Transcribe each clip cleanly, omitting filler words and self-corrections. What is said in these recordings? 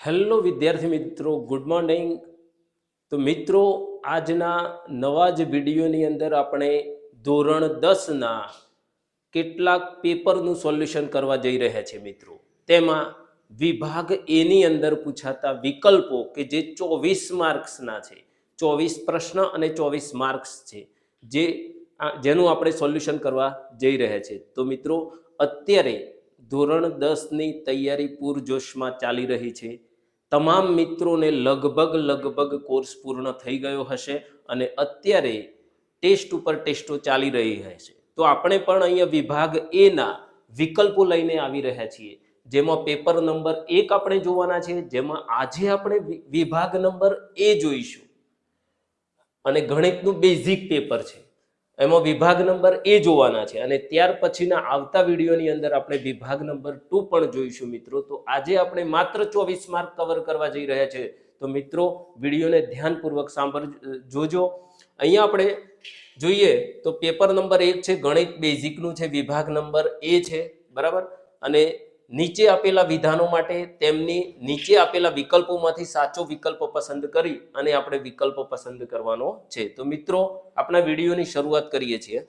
Hello વિદ્યાર્થી મિત્રો, good morning. તો મિત્રો, આજના નવા જ વિડીયોની અંદર આપણે ધોરણ 10ના કેટલાક પેપરનું સોલ્યુશન કરવા જઈ રહ્યા છીએ મિત્રો. તેમાં વિભાગ એની અંદર પૂછાતા વિકલ્પો કે જે 24 માર્ક્સના છે, 24 પ્રશ્ન અને 24 માર્ક્સ છે, જેનું આપણે સોલ્યુશન કરવા જઈ રહ્યા છીએ. તો મિત્રો, અત્યારે ધોરણ 10ની તૈયારી પૂરજોશમાં ચાલી રહી છે. તમામ મિત્રોને લગભગ કોર્સ પૂર્ણ થઈ ગયો હશે અને અત્યારે ટેસ્ટ ઉપર ટેસ્ટો ચાલી રહી હશે. તો આપણે પણ અહીંયા વિભાગ એના વિકલ્પો લઈને આવી રહ્યા છીએ, જેમાં પેપર નંબર 1 આપણે જોવાના છે, જેમાં આજે આપણે વિભાગ નંબર એ જોઈશું અને ગણિતનું બેઝિક પેપર છે, એમાં વિભાગ નંબર એ જોવાના છે અને ત્યાર પછીના આવતા વિડીયોની અંદર આપણે વિભાગ નંબર 2 પણ જોઈશું મિત્રો. તો આજે આપણે માત્ર 24 માર્ક કવર કરવા જઈ રહ્યા છે. તો મિત્રો, વિડીયોને ધ્યાનપૂર્વક જોજો. અહીંયા આપણે જોઈએ તો પેપર નંબર 1 છે, ગણિત બેઝિકનું છે, વિભાગ નંબર એ છે, બરાબર. અને નીચે આપેલા વિધાનો માટે તેમની નીચે આપેલા વિકલ્પોમાંથી સાચો વિકલ્પ પસંદ કરી અને આપણે વિકલ્પ પસંદ કરવાનો છે. તો મિત્રો, આપણા વિડીયોની શરૂઆત કરીએ છીએ.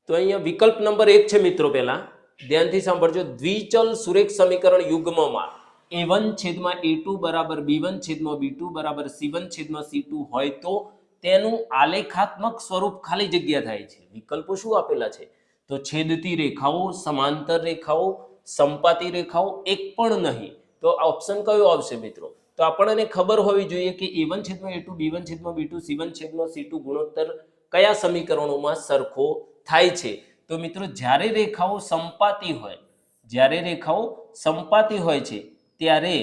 તો અહીંયા વિકલ્પ નંબર 1 છે મિત્રો. પહેલા ધ્યાનથી સાંભળજો. દ્વિચલ સુરેખ સમીકરણ યુગ્મમાં a1/a2 = b1/b2 = c1/c2 હોય તો તેનું આલેખાત્મક સ્વરૂપ ખાલી જગ્યા થાય છે. વિકલ્પો શું આપેલા છે? તો છેદતી રેખાઓ, સમાંતર રેખાઓ, સંપાતી રેખાઓ, એક પણ નહીં. તો ઓપ્શન કયો આવશે મિત્રો? તો આપણને ખબર હોવી જોઈએ કે a1/a2 b1/b2 c1/c2 ગુણોત્તર કયા સમીકરણોમાં સરખો થાય છે. તો મિત્રો, જ્યારે રેખાઓ સંપાતી હોય છે ત્યારે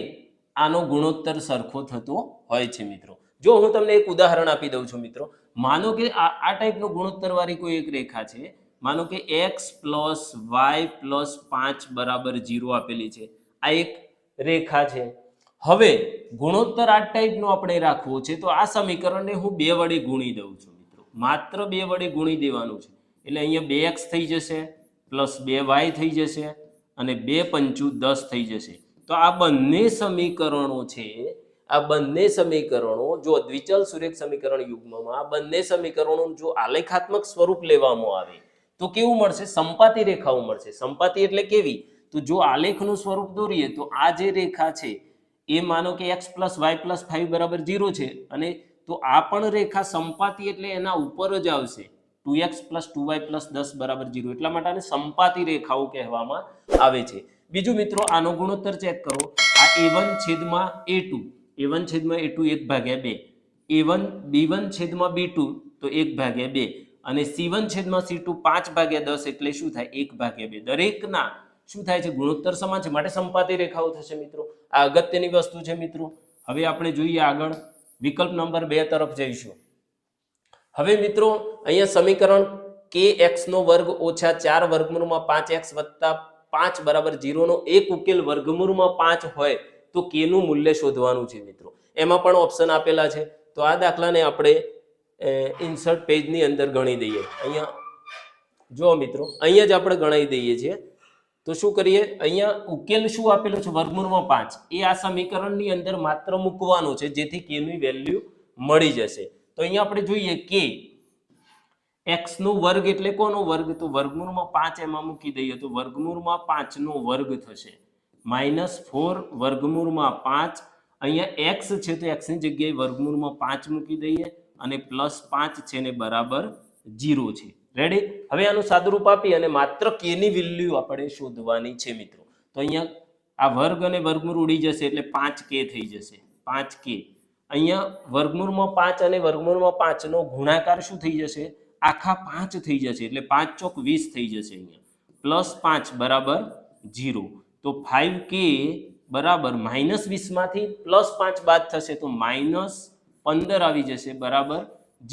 આનો ગુણોત્તર સરખો થતો હોય છે મિત્રો. જો હું તમને એક ઉદાહરણ આપી દઉં છું મિત્રો. માનો કે આ ટાઈપનો ગુણોત્તર વાળી કોઈ એક રેખા છે. માનો કે x + y + 5 = 0 આપેલી છે. આ એક રેખા છે. હવે ગુણોત્તર આ ટાઈપનો આપણે રાખવો છે તો આ સમીકરણને હું 2 વડે ગુણી દઉં છું મિત્રો. માત્ર 2 વડે ગુણી દેવાનું છે. એટલે અહીંયા 2x થઈ જશે + 2y થઈ જશે અને 2 × 5 = 10 થઈ જશે. તો આ બંને સમીકરણો છે, આ બંને સમીકરણો જો દ્વિચલ સુરેખ સમીકરણ યુગ્મમાં આ બંને સમીકરણોનું જો આલેખાત્મક સ્વરૂપ લેવામાં આવે તો કેવું મળશે? સંપાતી રેખાઓ મળશે. સંપાતી એટલે કેવી? તો જો આલેખનું સ્વરૂપ દોરીએ તો આ જે રેખા છે એ માનો કે x + y + 5 = 0 છે અને તો આ પણ રેખા સંપાતી એટલે એના ઉપર જ આવશે. 2x + 2y + 10 = 0. એટલા માટે આને સંપાતી રેખાઓ કહેવામાં આવે છે. બીજું મિત્રો, આનો ગુણોત્તર ચેક કરો. આ a1/a2 1/2 a1 b1/b2 તો 1/2 અને c1/c2 5/10 એટલે શું થાય? 1/2. દરેકના શું થાય છે? ગુણોત્તર સમાન છે, માટે સંપાતી રેખાઓ થશે મિત્રો. આ અગત્યની વસ્તુ છે મિત્રો. હવે આપણે જોઈએ આગળ વિકલ્પ નંબર 2 તરફ જઈશું. હવે મિત્રો, અહીંયા સમીકરણ kx² - 4 √ 5x + 5 = 0 નો એક ઉકેલ વર્ગમૂળમાં 5 હોય તો k નું મૂલ્ય શોધવાનું છે મિત્રો. એમાં પણ ઓપ્શન આપેલા છે. તો આ દાખલાને આપણે ઇન્સર્ટ પેજની અંદર ગણી દઈએ. અહીંયા જો મિત્રો, અહીંયા જ આપણે ગણાવી દઈએ છીએ. તો શું કરીએ? અહીંયા ઉકેલ શું આપેલો છે? વર્ગમૂળમાં 5. એ આ સમીકરણની અંદર માત્ર મૂકવાનો છે જેથી k ની વેલ્યુ મળી જશે. તો અહીંયા આપણે જોઈએ કે x² એટલે કોનો વર્ગ? તો વર્ગમૂળમાં 5 એમાં મૂકી દઈએ તો વર્ગમૂળમાં 5² થશે. -4 વર્ગમૂળમાં 5. અહીંયા x છે તો x ની જગ્યાએ વર્ગમૂળમાં 5 મૂકી દઈએ અને +5 છે ને બરાબર 0 છે. રેડી? હવે આનું સાદુરૂપ આપી અને માત્ર k ની વેલ્યુ આપણે શોધવાની છે મિત્રો. તો અહીંયા આ વર્ગ અને વર્ગમૂળ ઉડી જશે એટલે 5k થઈ જશે. 5k. અહીંયા વર્ગમૂળમાં 5 અને વર્ગમૂળમાં 5 નો ગુણાકાર શું થઈ જશે? આખા 5 થઈ જશે એટલે 5 × 20 થઈ જશે. અહીંયા +5 = 0. તો 5k બરાબર -20 માંથી +5 બાદ થશે તો -15 આવી જશે બરાબર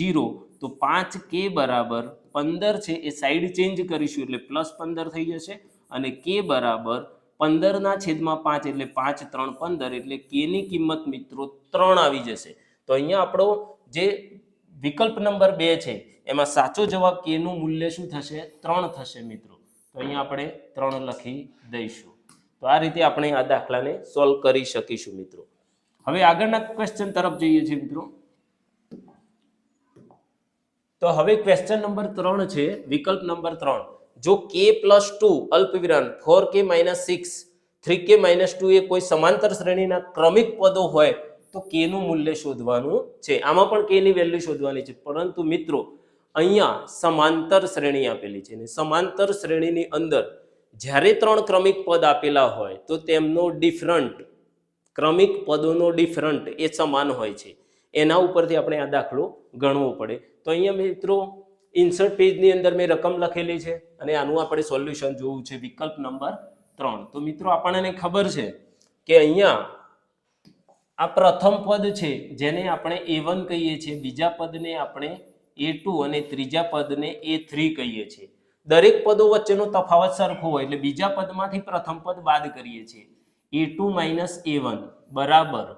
0. તો 5k બરાબર 15 છે એ સાઈડ ચેન્જ કરીશું એટલે +15 થઈ જશે અને k બરાબર 15/5 એટલે 5 × 3 = 15 એટલે k ની કિંમત મિત્રો 3 આવી જશે. તો અહીંયા આપણો જે વિકલ્પ નંબર 2 છે એમાં સાચો જવાબ k નું મૂલ્ય શું થશે? 3 થશે મિત્રો. તો અહીંયા આપણે 3 લખી દઈશું. તો આ રીતે આપણે આ દાખલાને સોલ્વ કરી શકીશું મિત્રો. હવે આગળના ક્વેશ્ચન તરફ જઈએ છીએ મિત્રો. તો હવે ક્વેશ્ચન નંબર 3 છે, વિકલ્પ નંબર 3. જો k + 2 અલ્પવિરામ 4k - 6 3k - 2 એ કોઈ સમાંતર શ્રેણીના ક્રમિક પદો હોય તો k નું મૂલ્ય શોધવાનું છે. આમાં પણ k ની વેલ્યુ શોધવાની છે, પરંતુ મિત્રો અહીંયા સમાંતર શ્રેણી આપેલી છે ને સમાંતર શ્રેણીની અંદર જ્યારે 3 ક્રમિક પદ આપેલા હોય તો તેમનો ડિફરન્ટ ક્રમિક પદોનો ડિફરન્ટ એ સમાન હોય છે. એના ઉપરથી આપણે આ દાખલો ગણવો પડે. તો અહીંયા મિત્રો ઇન્સર્ટ પેજની અંદર મેં રકમ લખેલી છે અને આનું આપણે સોલ્યુશન જોવું છે, વિકલ્પ નંબર 3. તો મિત્રો આપણને ખબર છે કે અહીંયા આ પ્રથમ પદ છે જેને આપણે a1 કહીએ છીએ, બીજા પદને આપણે a2 અને ત્રીજા પદને a3 કહીએ છીએ. દરેક પદો વચ્ચેનો તફાવત સરખો હોય એટલે બીજા પદમાંથી પ્રથમ પદ બાદ કરીએ છીએ. a2 - a1 બરાબર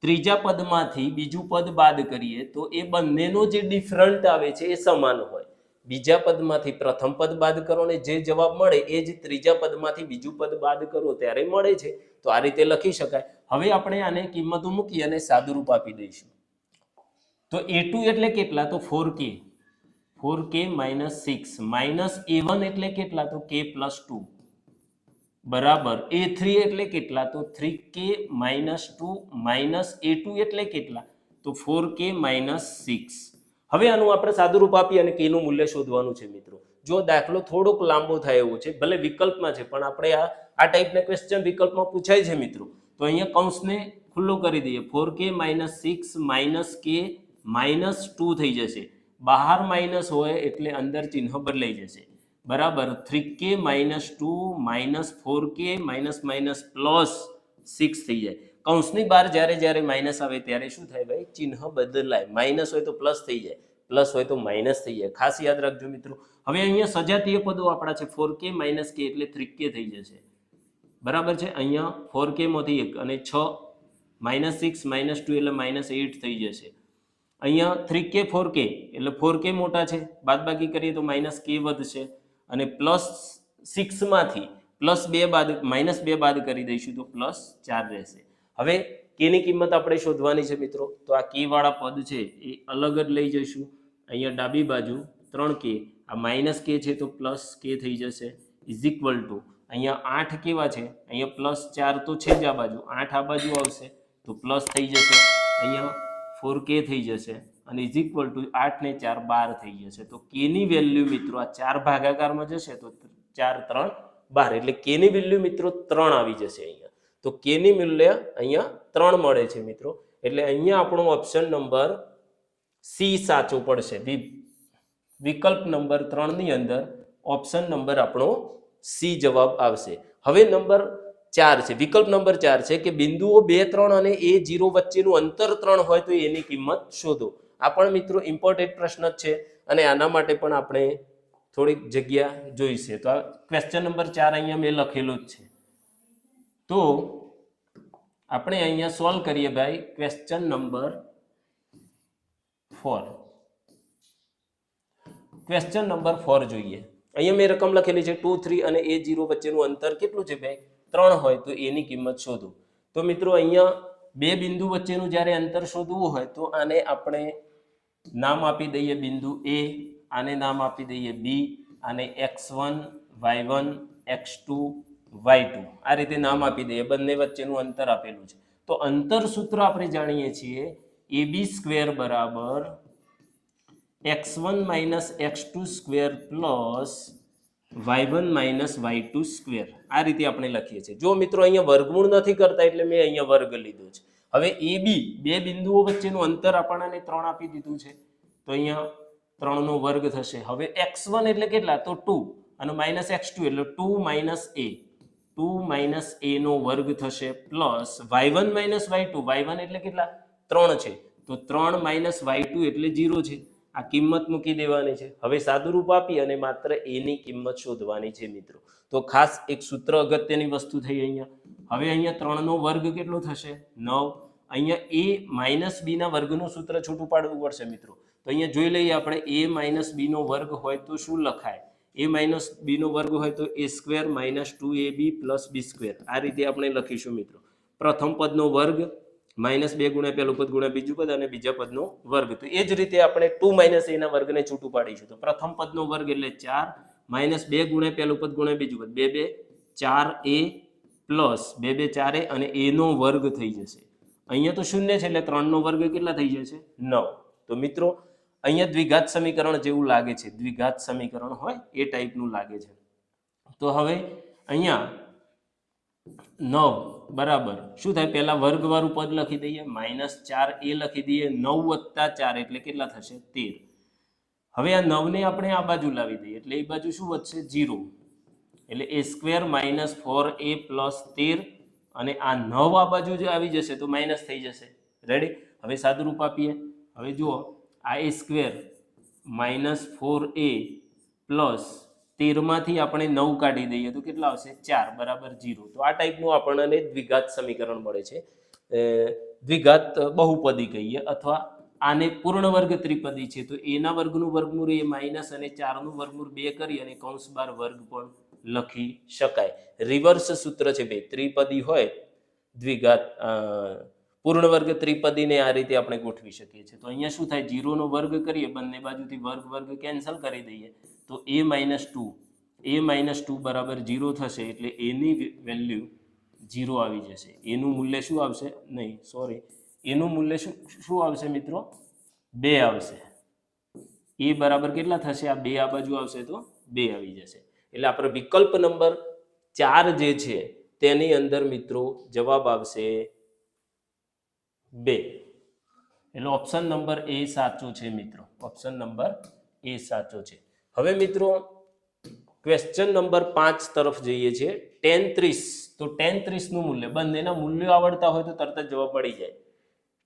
ત્રીજા પદમાંથી બીજું પદ બાદ કરીએ તો એ બંનેનો જે ડિફરન્ટ આવે છે એ સમાન હોય. બીજા પદમાંથી પ્રથમ પદ બાદ કરો ને જે જવાબ મળે એ જ ત્રીજા પદમાંથી બીજું પદ બાદ કરો ત્યારે મળે છે. તો આ રીતે લખી શકાય. હવે આપણે આને કિંમતો મૂકી અને સાદુરૂપ આપી દઈશું. તો a2 એટલે કેટલા? તો 4k - 6 માઇનસ a1 એટલે કેટલા? તો k + 2 બરાબર a3 એટલે કેટલા? તો 3k - 2 માઇનસ a2 એટલે કેટલા? તો 4k - 6. હવે આનું આપણે સાદુરૂપ આપી અને k નું મૂલ્ય શોધવાનું છે મિત્રો. જો દાખલો થોડોક લાંબો થાય એવો છે, ભલે વિકલ્પમાં છે પણ આપણે આ ટાઈપના ક્વેશ્ચન વિકલ્પમાં પૂછાય છે મિત્રો. તો અહીંયા કૌંસને ખુલ્લું કરી દઈએ. 4k - 6 માઇનસ k -2 થઈ જશે. બહાર માઇનસ હોય એટલે અંદર ચિહ્ન બદલાઈ જશે. બરાબર 3k - 2 minus 4k minus plus 6 થઈ જાય. કૌંસની બહાર જ્યારે માઇનસ આવે ત્યારે શું થાય ભાઈ? ચિહ્ન બદલાય. માઇનસ હોય તો પ્લસ થઈ જાય, પ્લસ હોય તો માઇનસ થઈ જાય. ખાસ યાદ રાખજો મિત્રો. હવે અહીંયા સજાતીય પદો આપણા છે. 4k - k એટલે 3k થઈ જશે. બરાબર છે. અહીંયા 4k માંથી 1 અને 6 -6 -2 એટલે -8 થઈ જશે. અહીંયા 3k 4k એટલે 4k મોટા છે, બાદબાકી કરીએ તો -k વધશે અને +6 માંથી -2 બાદ કરી દઈશું તો +4 રહેશે. હવે k ની કિંમત આપણે શોધવાની છે મિત્રો. તો આ k વાળા પદ છે એ અલગ જ લઈ જઈશું. અહીંયા ડાબી બાજુ 3k, આ -k છે તો +k થઈ જશે ઇઝ ઇક્વલ ટુ અહીંયા 8 કેવા છે? અહીંયા +4 તો છે જ આ બાજુ, 8 આ બાજુ આવશે તો પ્લસ થઈ જશે. અહીંયા 4k થઈ જશે અને ઇઝ ઇક્વલ ટુ 8 ને 4 12 થઈ જશે. તો k ની વેલ્યુ મિત્રો આ 4 ભાગાકારમાં જશે તો 4 3 12 એટલે k ની વેલ્યુ મિત્રો 3 આવી જશે અહીંયા. તો k ની મૂલ્ય અહીંયા 3 મળે છે મિત્રો. એટલે અહીંયા આપણો ઓપ્શન નંબર C સાચો પડશે. વિકલ્પ નંબર 3 ની અંદર ઓપ્શન નંબર આપણો C જવાબ આવશે. હવે નંબર 4 છે, વિકલ્પ નંબર 4 છે કે બિંદુઓ 2 3 અને a0 વચ્ચેનું અંતર 3 હોય તો એની કિંમત શોધો. આ પણ મિત્રો ઇમ્પોર્ટન્ટ પ્રશ્ન જ છે અને આના માટે પણ આપણે થોડીક જગ્યા જોઈશે. તો આ ક્વેશ્ચન નંબર 4 અહીંયા મેં લખેલો જ છે. તો આપણે અહીંયા સોલ્વ કરીએ ભાઈ ક્વેશ્ચન નંબર 4. ક્વેશ્ચન નંબર 4 જોઈએ. અહીંયા મેં રકમ લખેલી છે 2 3 અને a0 વચ્ચેનું અંતર કેટલું છે ભાઈ? 3 હોય તો એની કિંમત શોધો. તો મિત્રો અહીંયા બે બિંદુ વચ્ચેનું જ્યારે અંતર શોધવું હોય તો આને આપણે નામ આપી દઈએ બિંદુ A, આને નામ આપી દઈએ B, આને x1 y1 x2 y2 આ રીતે નામ આપી દઈએ. બંને વચ્ચેનું અંતર આપેલું છે. તો અંતર સૂત્ર આપણે જાણીએ છીએ ab² બરાબર x1 - x2² plus y1 - y2². આ રીતે આપણે લખીએ છીએ. જો મિત્રો અહીંયા વર્ગમૂળ નથી કરતા એટલે મેં અહીંયા વર્ગ લીધો છે. હવે AB બે બિંદુઓ વચ્ચેનું અંતર આપણને 3 આપી દીધું છે તો અહીંયા 3 નો વર્ગ થશે. હવે x1 એટલે કેટલા? તો 2 અને -x2 એટલે 2 - a 2 - a નો વર્ગ થશે પ્લસ y1 - y2 y1 એટલે કેટલા? 3 છે તો 3 - y2 એટલે 0 છે. આ કિંમત મૂકી દેવાની છે. હવે સાદુરૂપ આપી અને માત્ર a ની કિંમત શોધવાની છે મિત્રો. તો ખાસ એક સૂત્ર અગત્યની વસ્તુ થઈ અહીંયા. હવે અહીંયા 3 નો વર્ગ કેટલો થશે? 9. અહીંયા a - b ના વર્ગનું સૂત્ર છૂટું પાડવું પડશે મિત્રો. તો અહીંયા જોઈ લઈએ આપણે a - b નો વર્ગ હોય તો શું લખાય? a માઇનસ બી નો વર્ગ હોય તો a square minus 2ab plus B square, આ રીતે આપણે લખીશું મિત્રો. પ્રથમ પદનો વર્ગ માઇનસ 2 ગુણ્યા પહેલું પદ ગુણ્યા બીજું પદ અને બીજા પદનો વર્ગ. તો એ જ રીતે આપણે 2 માઇનસ a ના વર્ગને છૂટું પાડીશું. તો પ્રથમ પદનો વર્ગ એટલે 4 માઇનસ 2 ગુણ્યા પહેલું પદ ગુણ્યા બીજું પદ 2 2 4a પ્લસ 2 2 4a અને a નો વર્ગ થઈ જશે. અહીંયા તો શૂન્ય છે એટલે 3 નો વર્ગ કેટલા થઈ જશે? 9. તો મિત્રો અહીંયા દ્વિઘાત સમીકરણ જેવું લાગે છે, દ્વિઘાત સમીકરણ હોય એ ટાઈપનું લાગે છે. તો હવે અહીંયા 9 બરાબર શું થાય? પહેલા વર્ગવાળું પદ લખી દઈએ, માઇનસ 4a લખી દઈએ, 9 વત્તા 4 એટલે કેટલા થશે? 13. હવે આ 9 ને આપણે આ બાજુ લાવી દઈએ એટલે એ બાજુ શું વધશે? 0. એટલે a square minus 4a plus 13 અને આ 9 આ બાજુ જે આવી જશે તો માઇનસ થઈ જશે. રેડી? હવે સાદુરૂપ આપીએ. હવે જુઓ, આ a square minus 4a plus 13 માંથી આપણે 9 કાઢી દઈએ તો કેટલા આવશે? 4 બરાબર 0. તો આ ટાઈપનું આપણને દ્વિઘાત સમીકરણ મળે છે. દ્વિઘાત બહુપદી કહીએ અથવા આને પૂર્ણ વર્ગ ત્રિપદી છે. તો a ના વર્ગનું વર્ગમૂળ a માઇનસ અને 4 નું વર્ગમૂળ 2 કરી અને કૌંસ બાર વર્ગ પણ લખી શકાય. રિવર્સ સૂત્ર છે બે. ત્રિપદી હોય દ્વિઘાત પૂર્ણ વર્ગ ત્રિપદીને આ રીતે આપણે ગોઠવી શકીએ છીએ. તો અહીંયા શું થાય? 0 નો વર્ગ કરીએ, બંને બાજુથી વર્ગ વર્ગ કેન્સલ કરી દઈએ તો a માઇનસ 2 બરાબર 0 થશે. એટલે a ની વેલ્યુ 0 આવી જશે. એનું મૂલ્ય શું આવશે? નહીં સોરી, એનું મૂલ્ય શું આવશે મિત્રો? 2 આવશે. એ બરાબર કેટલા થશે? આ 2 આ બાજુ આવશે તો 2 આવી જશે. એટલે આપણે વિકલ્પ નંબર 4 જે છે તેની અંદર મિત્રો જવાબ આવશે 2. એટલે ઓપ્શન નંબર એ સાચો છે મિત્રો. ઓપ્શન નંબર એ સાચો છે. હવે મિત્રો ક્વેશ્ચન નંબર 5 તરફ જઈએ છીએ. tan 30. તો tan 30 નું મૂલ્ય, બંનેના મૂલ્યો આવડતા હોય તો તરત જ જવાબ મળી જાય.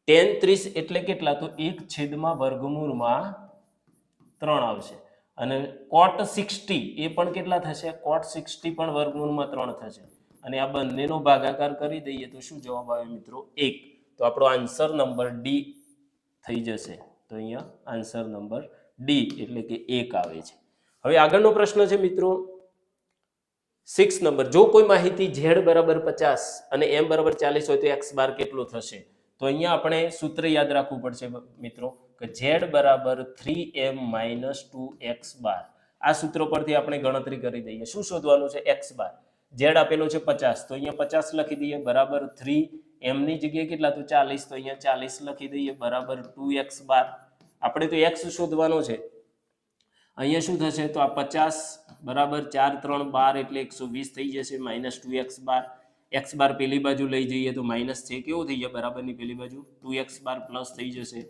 tan 30 એટલે કેટલા? તો 1/3 આવશે. અને cot 60 એ પણ કેટલા થશે? cot 60 પણ વર્ગમૂળમાં 3 થશે. અને આ બંનેનો ભાગાકાર કરી દઈએ તો શું જવાબ આવે મિત્રો? 1. તો આપણો આન્સર નંબર ડી થઈ જશે. તો અહીંયા આન્સર નંબર ડી એટલે કે 1 આવે છે. હવે આગળનો પ્રશ્ન છે મિત્રો 6 નંબર. જો કોઈ માહિતી z બરાબર 50 અને m બરાબર 40 હોય તો x બાર કેટલો થશે? તો અહીંયા આપણે સૂત્ર યાદ રાખવું પડશે મિત્રો કે z બરાબર 3m માઇનસ 2x બાર. આ સૂત્ર પરથી આપણે ગણતરી કરી દઈએ. શું શોધવાનું છે? x બાર. z આપેલો છે 50 તો અહીંયા 50 લખી દઈએ બરાબર 3 m ની જગ્યાએ કેટલા? તો 40 તો અહીંયા 40 લખી દઈએ બરાબર 2x બાર. આપણે તો x શોધવાનો છે. અહીંયા શું થશે? તો આ 50 બરાબર 4 3 12 એટલે 120 થઈ જશે માઇનસ 2x બાર. x બાર પેલી બાજુ લઈ જઈએ તો માઇનસ છે કેવો થઈ જાય? બરાબરની પેલી બાજુ 2x બાર પ્લસ થઈ જશે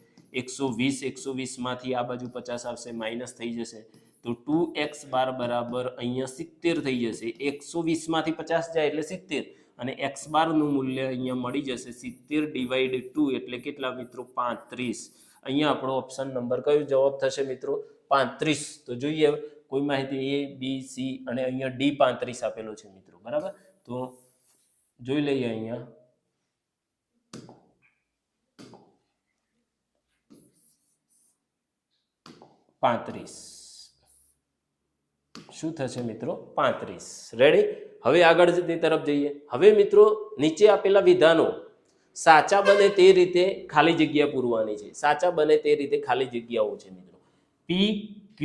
120 માંથી આ બાજુ 50 આવશે માઇનસ થઈ જશે. તો 2x બાર બરાબર અહીંયા 70 થઈ જશે. 120 માંથી 50 જાય એટલે 70 અને x બાર નું મૂલ્ય અહીંયા મળી જશે 70 ડિવાઇડ 2 એટલે કેટલા મિત્રો? 35. અહીંયા આપણો ઓપ્શન નંબર કયો જવાબ થશે મિત્રો? 35. તો જોઈએ કોઈ માહિતી a b c અને અહીંયા d 35 આપેલો છે મિત્રો. બરાબર? તો જોઈ લઈએ અહીંયા 35 શું થશે મિત્રો? 35. રેડી? હવે આગળની તરફ જઈએ. હવે મિત્રો નીચે આપેલા વિધાનો સાચા બને તે રીતે ખાલી જગ્યા પૂરવાની છે. સાચા બને તે રીતે ખાલી જગ્યાઓ છે મિત્રો. p q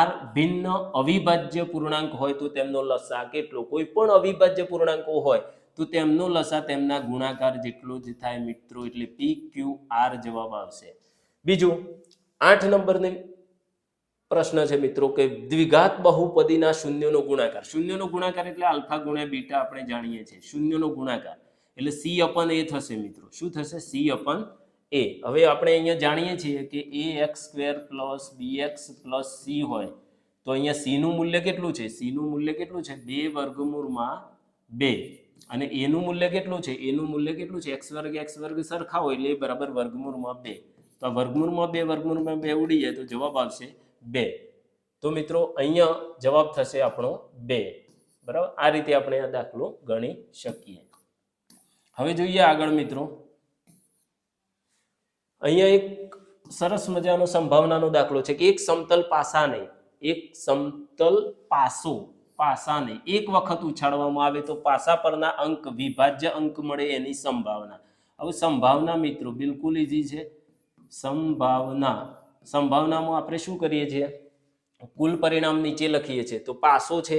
r ભિન્ન અવિભાજ્ય પૂર્ણાંક હોય તો તેમનો લસા કેટલો? કોઈ પણ અવિભાજ્ય પૂર્ણાંકો હોય તો તેમનો લસા તેમના ગુણાકાર જેટલો જ થાય મિત્રો. એટલે p q r જવાબ આવશે. બીજું 8 નંબરની પ્રશ્ન છે મિત્રો કે દ્વિઘાત બહુપદીના શૂન્યનો ગુણાકાર. શૂન્યનો ગુણાકાર એટલે આલ્ફા ગુણ્યા બીટા આપણે જાણીએ છીએ. શૂન્યનો ગુણાકાર એટલે c અપન a થશે મિત્રો. શું થશે? c અપન a. હવે આપણે અહીંયા જાણીએ છીએ કે ax square plus bx plus c હોય તો અહીંયા c નું મૂલ્ય કેટલું છે? c નું મૂલ્ય કેટલું છે? 2 વર્ગમૂળમાં 2 અને a નું મૂલ્ય કેટલું છે? a નું મૂલ્ય કેટલું છે? x વર્ગ સરખા હોય એટલે એ બરાબર વર્ગમૂળમાં 2. તો આ વર્ગમૂળમાં 2 ઉડી જાય તો જવાબ આવશે 2. તો મિત્રો અહીંયા જવાબ થશે આપણો 2. બરાબર? આ રીતે આપણે આ દાખલો ગણી શકીએ. હવે જોઈએ આગળ મિત્રો અહીંયા એક સરસ મજાનો સંભાવનાનો દાખલો છે કે એક સમતલ પાસાને એક સમતલ પાસાને એક વખત ઉછાળવામાં આવે તો પાસા પરના અંક વિભાજ્ય અંક મળે એની સંભાવના. હવે સંભાવના મિત્રો બિલકુલ ઈઝી છે. સંભાવનામાં આપણે શું કરીએ છીએ, કુલ પરિણામ નીચે લખીએ છીએ. તો પાસો છે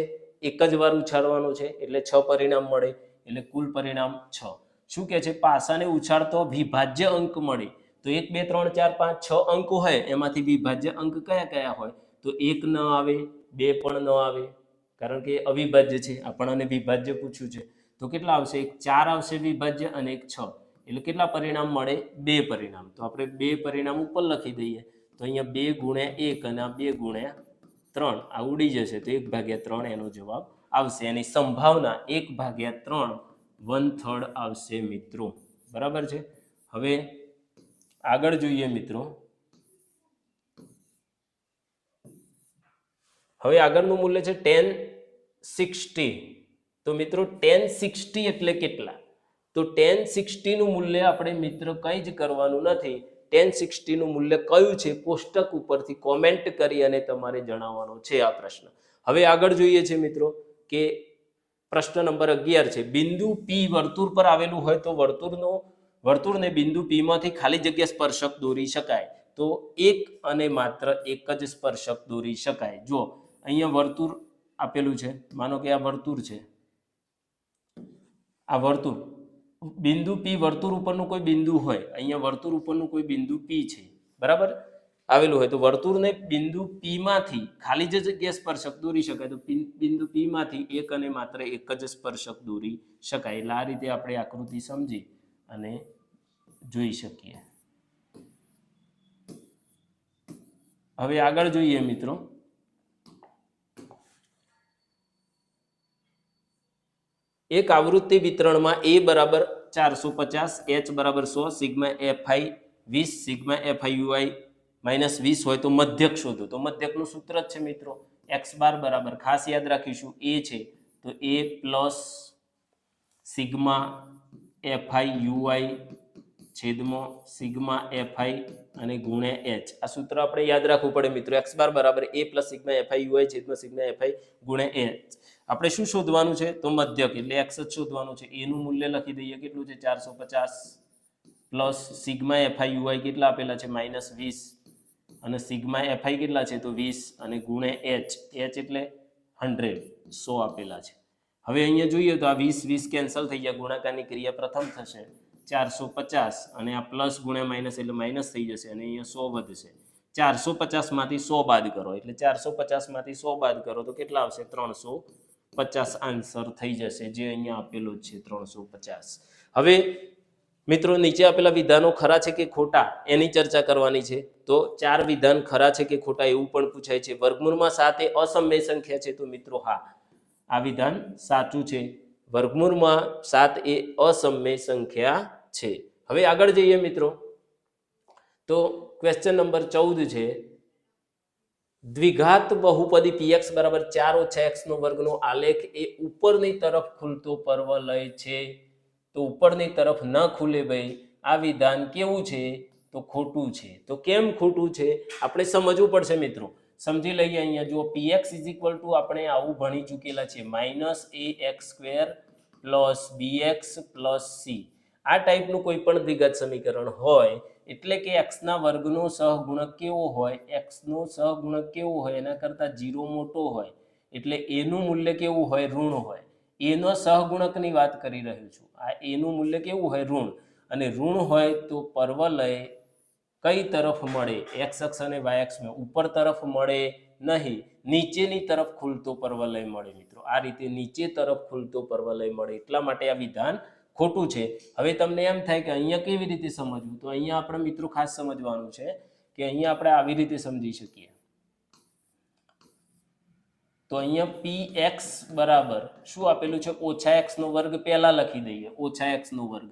એક જ વાર ઉછાળવાનો છે એટલે 6 પરિણામ મળે, એટલે કુલ પરિણામ 6. શું કહે છે, પાસાને ઉછાળતો વિભાજ્ય અંક મળે. તો 1 2 3 4 5 6 અંક હોય, એમાંથી વિભાજ્ય અંક કયા કયા હોય? તો 1 ન આવે, 2 પણ ન આવે, કારણ કે અવિભાજ્ય છે, આપણને વિભાજ્ય પૂછ્યું છે. તો કેટલા આવશે? 4 આવશે વિભાજ્ય અને 1 6, એટલે કેટલા પરિણામ મળે? 2 પરિણામ. તો આપણે 2 પરિણામ ઉપર લખી દઈએ. તો અહીંયા 2 ગુણ્યા 1 અને આ 2 ગુણ્યા 3 આ ઉડી જશે, તો 1/3 એનો જવાબ આવશે. એની સંભાવના 1/3 1/3 આવશે મિત્રો. બરાબર છે. હવે આગળ જોઈએ મિત્રો. હવે આગળનું મૂલ્ય છે tan 60. તો મિત્રો tan 60 એટલે કેટલા? તો tan 60 નું મૂલ્ય આપણે મિત્ર કંઈ જ કરવાનું નથી. tan 60 નું મૂલ્ય કયું છે કોષ્ટક ઉપરથી કોમેન્ટ કરી અને તમારે જણાવવાનો છે આ પ્રશ્ન. હવે આગળ જોઈએ છે મિત્રો કે પ્રશ્ન નંબર 11 છે. બિંદુ P વર્તુળ પર આવેલું હોય તો વર્તુળને બિંદુ P માંથી ખાલી જગ્યા સ્પર્શક દોરી શકાય. તો એક અને માત્ર એક જ સ્પર્શક દોરી શકાય. જો અહીંયા વર્તુળ આપેલું છે, માનો કે આ વર્તુળ છે, આ વર્તુળ બિંદુ P વર્તુળ ઉપરનું કોઈ બિંદુ હોય, અહીંયા વર્તુળ ઉપરનું કોઈ બિંદુ P છે, બરાબર, આવેલું હોય તો વર્તુળને બિંદુ P માંથી ખાલી જ જગ્યા સ્પર્શક દોરી શકાય. તો બિંદુ P માંથી એક અને માત્ર એક જ સ્પર્શક દોરી શકાય. એટલે આ રીતે આપણે આકૃતિ સમજી અને જોઈ શકીએ. હવે આગળ જોઈએ મિત્રો. એક આવૃત્તિ વિતરણમાં A બરાબર 450, H બરાબર 100, sigma FI 20, sigma FI UI -20 હોય તો મધ્યક શોધો. તો મધ્યકનું સૂત્ર જ છે મિત્રો x બાર બરાબર, ખાસ યાદ રાખીશું, A છે તો A plus sigma FI UI છેદમાં સિગ્મા FI અને ગુણ્યા H. આ સૂત્ર આપણે યાદ રાખવું પડે મિત્રો. x બાર બરાબર A plus sigma FI UI છેદમાં સિગ્મા FI ગુણ્યા H. આપણે શું શોધવાનું છે? તો મધ્યક એટલે x જ શોધવાનું છે. A નું મૂલ્ય લખી દઈએ, કેટલું છે? 450 પ્લસ સિગ્મા FI UI કેટલા આપેલા છે? -20 અને સિગ્મા FI કેટલા છે? તો 20 અને ગુણ્યા H. H એટલે 100 આપેલા છે. હવે અહીંયા જોઈએ તો આ 20 કેન્સલ થઈ ગયા, ગુણાકારની ક્રિયા પ્રથમ થશે. 450 અને આ પ્લસ ગુણ્યા માઇનસ એટલે માઇનસ થઈ જશે અને અહીંયા 100 વધશે. 450 માંથી 100 બાદ કરો એટલે 450 માંથી 100 બાદ કરો તો કેટલા આવશે? 350 આન્સર થઈ જશે, જે અહીંયા આપેલો છે 350. હવે મિત્રો નીચે આપેલા વિધાનો ખરા છે કે ખોટા એની ચર્ચા કરવાની છે. તો 4 વિધાન ખરા છે કે ખોટા એવું પણ પૂછાય છે. વર્ગમૂળમાં 7 એ અસમય સંખ્યા છે. તો મિત્રો હા, આ વિધાન સાચું છે. વર્ગમૂળમાં 7 એ અસમય સંખ્યા છે. હવે આગળ જઈએ મિત્રો. તો ક્વેશ્ચન નંબર 14 છે. દ્વિઘાત બહુપદી px બરાબર 4 - x નો વર્ગનો આલેખ એ ઉપરની તરફ ખુલતો પરવલય છે. તો ઉપરની તરફ ન ખુલે ભાઈ, આ વિધાન કેવું છે? તો ખોટું છે. તો કેમ ખોટું છે આપણે સમજવું પડશે મિત્રો. સમજી લઈએ. અહીંયા જો px = આપણે આવું ભણી ચૂકેલા છે, -ax² + bx + c. આ ટાઈપનું કોઈ પણ દ્વિઘાત સમીકરણ હોય એટલે કે x ના વર્ગનો સહગુણક કેવો હોય? x નો સહગુણક કેવો હોય? એના કરતા 0 મોટો હોય એટલે a નું મૂલ્ય કેવું હોય? ઋણ હોય. a નો સહગુણકની વાત કરી રહ્યો છું. આ a નું મૂલ્ય કેવું હોય? ઋણ. અને ઋણ હોય તો પરવલય કઈ તરફ મળે? x અક્ષ અને y અક્ષમાં ઉપર તરફ મળે નહીં, નીચેની તરફ ખુલતો પરવલય મળે મિત્રો. આ રીતે નીચે તરફ ખુલતો પરવલય મળે. એટલા માટે આ વિધાન ખોટું છે. હવે તમને એમ થાય કે અહીંયા કેવી રીતે સમજવું? તો અહીંયા આપણે મિત્રો ખાસ સમજવાનું છે કે અહીંયા આપણે આવી રીતે સમજી શકીએ. તો અહીંયા px બરાબર શું આપેલું છે? -x નો વર્ગ પહેલા લખી દઈએ, -x નો વર્ગ,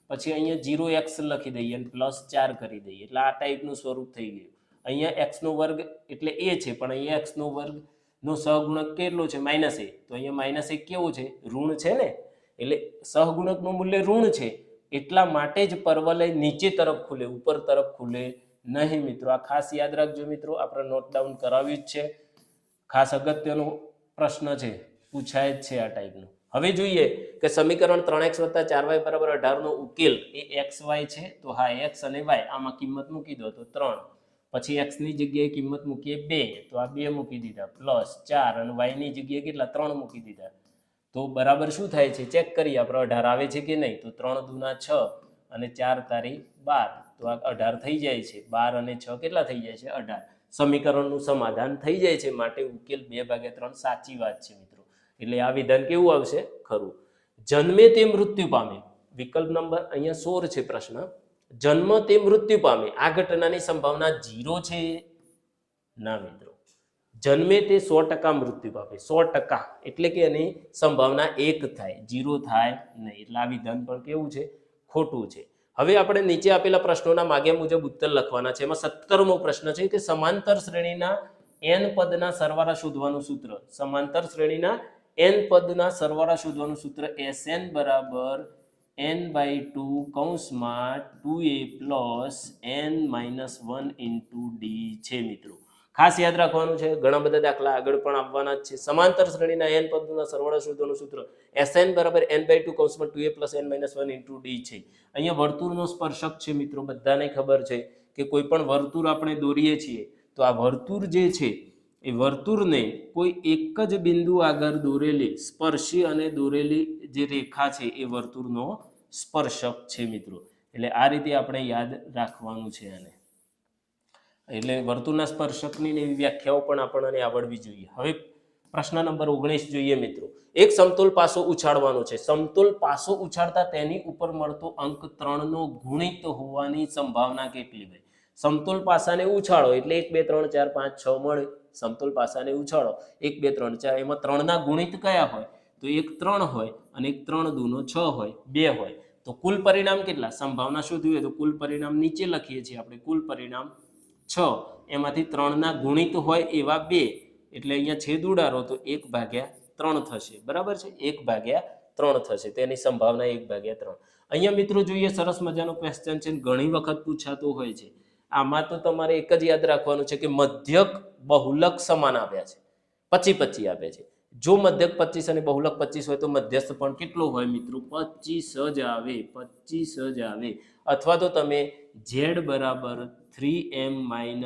પછી અહીંયા 0x લખી દઈએ અને +4 કરી દઈએ. એટલે આ ટાઈપનું સ્વરૂપ થઈ ગયું. અહીંયા x નો વર્ગ એટલે a છે, પણ અહીંયા x નો વર્ગ નો સહગુણક કેટલો છે? -a. તો અહીંયા -1 કેવો છે? ઋણ છે ને, એટલે સહગુણકનું મૂલ્ય ઋણ છે. એટલા માટે જ પરવલય નીચે તરફ ખુલે, ઉપર તરફ ખુલે નહીં મિત્રો. આ ખાસ યાદ રાખજો મિત્રો, આપણે નોટ ડાઉન કરાવ્યું જ છે. ખાસ અગત્યનો પ્રશ્ન છે, પૂછાય જ છે આ ટાઈપનું. હવે જોઈએ કે સમીકરણ 3x + 4y = 18 નો ઉકેલ એ xy છે. તો હા, x અને y આમાં કિંમત મૂકી દો તો 3, પછી x ની જગ્યાએ કિંમત મૂકીએ 2, તો આ 2 મૂકી દીધા, પ્લસ 4 અને y ની જગ્યાએ કેટલા 3 મૂકી દીધા. તો બરાબર શું થાય છે ચેક કરીએ આપણે, 18 આવે છે કે નહીં. તો 3 દૂના 6 અને 4 તારી 12, તો આ 18 થઈ જાય છે. 12 અને 6 કેટલા થઈ જાય છે 18. સમીકરણનું સમાધાન થઈ જાય છે, માટે ઉકેલ 2/3 સાચી વાત છે મિત્રો. એટલે આ વિધાન કેવું આવશે? ખરું. જન્મે તે મૃત્યુ પામે, વિકલ્પ નંબર અહીંયા 16 છે પ્રશ્ન. જન્મ તે મૃત્યુ પામે, આ ઘટનાની સંભાવના 0 છે? ના મિત્રો, જન્મે તે 100% મૃત્યુ પામે, 100%, એટલે કે એની સંભાવના 1 થાય, 0 થાય નહીં. એટલે આ વિધાન પણ કેવું છે? ખોટું છે. હવે આપણે નીચે આપેલા પ્રશ્નોના માગ્યા મુજબ ઉત્તર લખવાના છે. એમાં 17મો પ્રશ્ન છે કે સમાંતર શ્રેણીના n પદના સરવાળા શોધવાનું સૂત્ર. સમાંતર શ્રેણીના n પદના સરવાળા શોધવાનું સૂત્ર Sn = n/2 કૌંસમાં 2a + n - 1 * d છે મિત્રો. ખાસ યાદ રાખવાનું છે, ઘણા બધા દાખલા આગળ પણ આવવાના જ છે. સમાંતર શ્રેણીના n પદોના સરવાળા શોધવાનું સૂત્ર Sn = n/2 કૌંસમાં 2a + n - 1 * d છે. અહીંયા વર્તુળનો સ્પર્શક છે મિત્રો, બધાને ખબર છે કે કોઈ પણ વર્તુળ આપણે દોરીએ છીએ તો આ વર્તુળ જે છે એ વર્તુળને કોઈ એક જ બિંદુ આગળ દોરેલી સ્પર્શી અને દોરેલી જે રેખા છે એ વર્તુળનો સ્પર્શક છે મિત્રો. એટલે આ રીતે આપણે યાદ રાખવાનું છે આને. એટલે વર્તુળના સ્પર્શકની એવી વ્યાખ્યાઓ પણ આપણને આવડવી જોઈએ. હવે પ્રશ્ન નંબર 19 જોઈએ મિત્રો. એક સમતોલ પાસો ઉછાળવાનો છે. સમતોલ પાસો ઉછાળતા તેની ઉપર મળતો અંક 3 નો ગુણિત હોવાની સંભાવના કેટલી હોય? સમતોલ પાસાને ઉછાળો એટલે 1 2 3 4 5 6 મળે. સમતોલ પાસાને ઉછાળો 1 2 3 4, એમાં 3 ના ગુણિત કયા હોય? તો એક 3 હોય અને એક 3 દૂનો 6 હોય, 2 હોય. તો કુલ પરિણામ કેટલા? સંભાવના શોધવી હોય તો કુલ પરિણામ નીચે લખીએ છીએ આપણે. કુલ પરિણામ 6, એમાંથી 3 ના ગુણિત હોય એવા 2, એટલે અહીંયા છેદ ઉડાડો તો 1/3 થશે. બરાબર છે, 1/3 થશે. તેની સંભાવના 1/3. અહીંયા મિત્રો જોઈએ, સરસ મજાનો ક્વેશ્ચન છે, ઘણી વખત પૂછાતો હોય છે. આમાં તો તમારે એક જ યાદ રાખવાનું છે કે મધ્યક બહુલક સમાન આપ્યા છે, 25 25 આપે છે. જો મધ્યક 25 અને બહુલક 25 હોય તો મધ્યસ્થ પણ કેટલો હોય મિત્રો? 25 જ આવે, 25 જ આવે. અથવા તો તમે z = 3m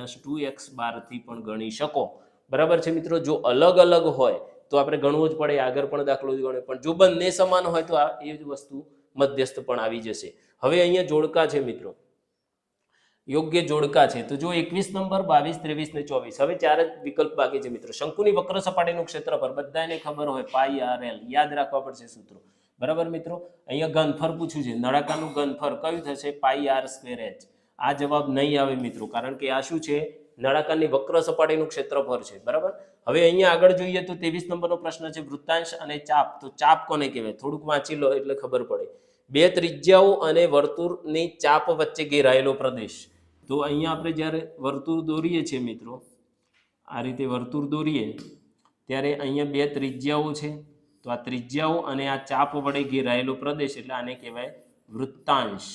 - 2x બાર થી પણ ગણી શકો. બરાબર છે મિત્રો. જો અલગ અલગ હોય તો આપણે ગણવું જ પડે, આગળ પણ દાખલો જ ગણે. પણ જો બંને સમાન હોય તો આ એ જ વસ્તુ મધ્યસ્થ પણ આવી જશે. હવે અહીંયા જોડકા છે મિત્રો, યોગ્ય જોડકા છે. તો જો 21 નંબર, 22, 23 ને 24, હવે 4 જ વિકલ્પ બાકી છે મિત્રો. શંકુની વક્ર સપાટીનું ક્ષેત્રફળ બધાને ખબર હોય, πr/l, યાદ રાખવા પડશે સૂત્રો. બરાબર મિત્રો. અહીંયા ઘનફળ પૂછ્યું છે, નળાકારનું ઘનફળ કયું થશે? πr²h. આ જવાબ નહીં આવે મિત્રો, કારણ કે આ શું છે? નળાકારની વક્ર સપાટીનું ક્ષેત્રફળ છે. બરાબર. હવે અહીંયા આગળ જોઈએ તો 23 નંબરનો પ્રશ્ન છે, વૃત્તાંશ અને ચાપ. તો ચાપ કોને કહેવાય? થોડુંક વાંચી લો એટલે ખબર પડે. બે ત્રિજ્યાઓ અને વર્તુળની ચાપ વચ્ચે ઘેરાયેલો પ્રદેશ. તો અહીંયા આપણે જ્યારે વર્તુળ દોરીએ છીએ મિત્રો, આ રીતે વર્તુળ દોરીએ ત્યારે અહીંયા બે ત્રિજ્યાઓ છે. તો આ ત્રિજ્યાઓ અને આ ચાપ વડે ઘેરાયેલો પ્રદેશ, એટલે આને કહેવાય વૃત્તાંશ.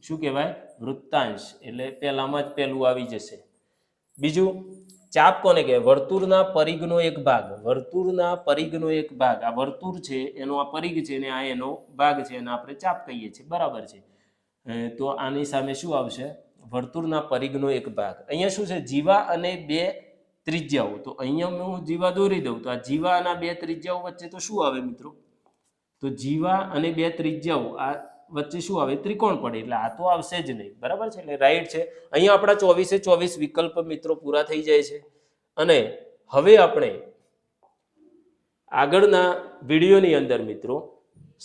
શું કહેવાય? વૃત્તાંશ. એટલે પહેલામાં જ પહેલું આવી જશે. બીજું, ચાપ કોને કહેવાય? વર્તુળના પરિઘનો એક ભાગ. વર્તુળના પરિઘનો એક ભાગ. આ વર્તુળ છે એનો આ પરિઘ છે અને આ એનો ભાગ છે, અને આપણે ચાપ કહીએ છીએ. બરાબર છે. તો આની સામે શું આવશે? વર્તુળના પરિઘનો એક ભાગ. અહીંયા શું છે? જીવા અને બે ત્રિજ્યાઓ. તો અહીંયા હું જીવા દોરી દઉં તો આ જીવા અને બે ત્રિજ્યાઓ વચ્ચે તો શું આવે મિત્રો? તો જીવા અને બે ત્રિજ્યાઓ આ વચ્ચે શું આવે? ત્રિકોણ પડે. એટલે આ તો આવશે જ નહીં. બરાબર છે. એટલે રાઈટ છે. અહીંયા આપણા 24 વિકલ્પ મિત્રો પૂરા થઈ જાય છે. અને હવે આપણે આગળના વિડીયોની અંદર મિત્રો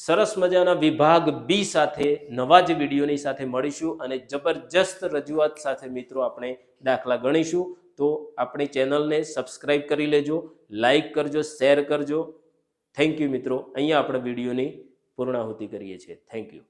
સરસ મજાના વિભાગ બી સાથે નવા જ વિડીયોની સાથે મળીશું અને જબરજસ્ત રજૂઆત સાથે મિત્રો આપણે દાખલા ગણીશું. તો આપણી ચેનલને સબસ્ક્રાઇબ કરી લેજો, લાઈક કરજો, શેર કરજો. થેન્ક યુ મિત્રો. અહીંયા આપણે વિડીયોની પૂર્ણાહુતિ કરીએ છીએ. Thank you.